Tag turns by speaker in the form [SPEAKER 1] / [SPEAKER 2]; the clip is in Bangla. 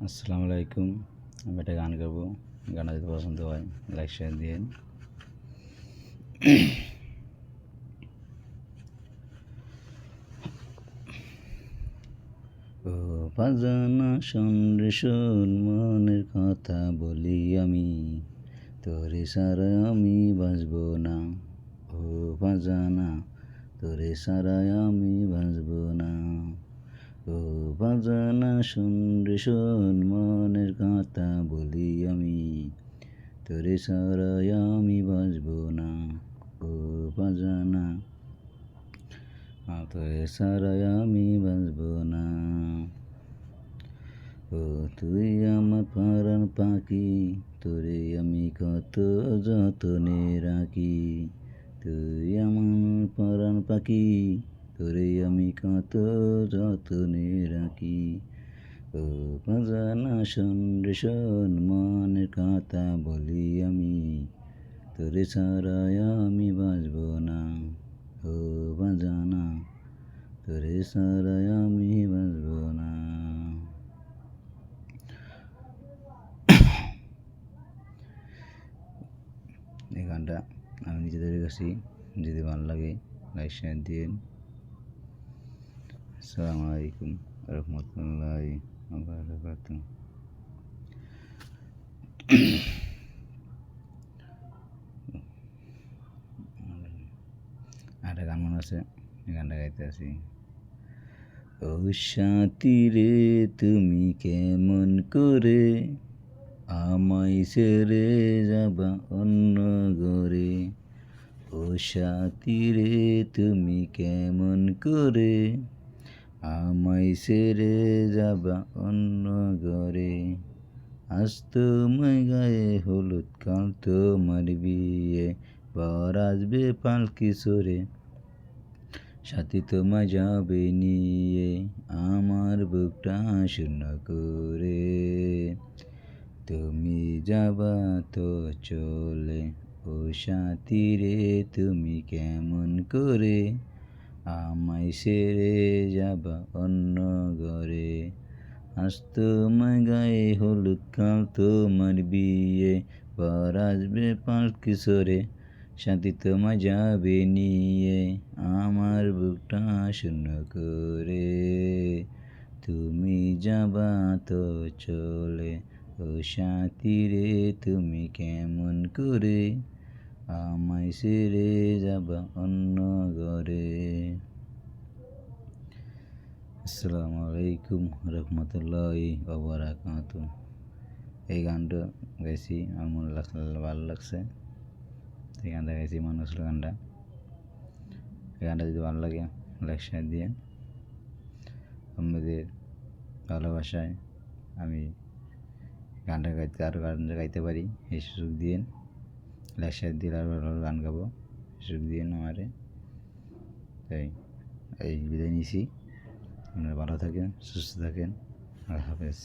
[SPEAKER 1] আসসালামু আলাইকুম। আমি একটা গান গাবো। গানটা যদি পছন্দ হয় লাইক শেয়ার দিয়েন। ও বাজানা শোন রে শোন, মনের কথা বলি আমি, তোরে ছাড়া আমি বাঁচব না। ও বাজানা, তোরে ছাড়া আমি বাঁচব না। ও বাজানা শোন রে শোন, মনের কথা বলি আমি, তোরে ছাড়া আমি বাঁচব না। ও বাজানা, তোরে ছাড়া আমি বাঁচব না। ও তুই আমার পরাণ পাখি, তোরে আমি কত যতনে রাখি। তুই আমার পরাণ পাখি, তোরে আমি কত যতনে রাখি। ও বাজানা শোন রে শোন, মনের কথা বলি আমি, তোরে ছাড়া আমি বাঁচব না। ও বাজানা, তোরে ছাড়া আমি বাঁচব না। এই গানটা আমি নিজে তৈরি করছি। যদি ভালো লাগে লাইক শেয়ার দিন। আসসালামু আলাইকুম রহমতুল্লাহি ওয়া বারাকাতুহু। একটা গান মনে আছে, এই গানটা গাইতে আছি। ও সাথী রে, তুমি কেমন করে আমায় ছেড়ে যাবা অন্য ঘরে। ও সাথী রে, তুমি কেমন করে আমায় ছেড়ে যাবা অন্য ঘরে। আজ তোমায় গায়ে হলুদ, কাল তোমার বিয়ে, বর আসবে পালকি চড়ে, সাথী তোমায় যাবে নিয়ে আমার বুকটা শূন্য করে। তুমি যাবা তো চলে, ও সাথী রে, তুমি কেমন করে আমায় ছেড়ে যাবা অন্য ঘরে। আজ তোমার গায়ে হলুদ, কাল তোমার বিয়ে, বর আসবে পালকি চড়ে, সাথী তোমায় যাবে নিয়ে আমার বুকটা শূন্য করে। তুমি যাবা তো চলে, ও সাথী রে, তুমি কেমন করে আমায় ছেড়ে যাবা অন্য ঘরে। আসসালামু আলাইকুম রহমতুল্লাহি ওয়া বারাকাতুহু। এই গানটা গাইছি, আমার মনে লাগছে, ভালো লাগছে, এই গানটা গাইছি, মনে হচ্ছিল গানটা। এই গানটা যদি ভালো লাগে লাইক শেয়ার দিয়ে আপনাদের ভালোবাসায় আমি গানটা গাইতে, আরও গান গাইতে পারি এই সুযোগ দিয়ে লাইক শেয়ার দিয়ে আরও ভালো গান গাবো সুযোগ দিয়ে আমারে। তাই এই বিদায় নিছি। আপনারা ভালো থাকেন, সুস্থ থাকেন। আল্লাহ হাফেজ।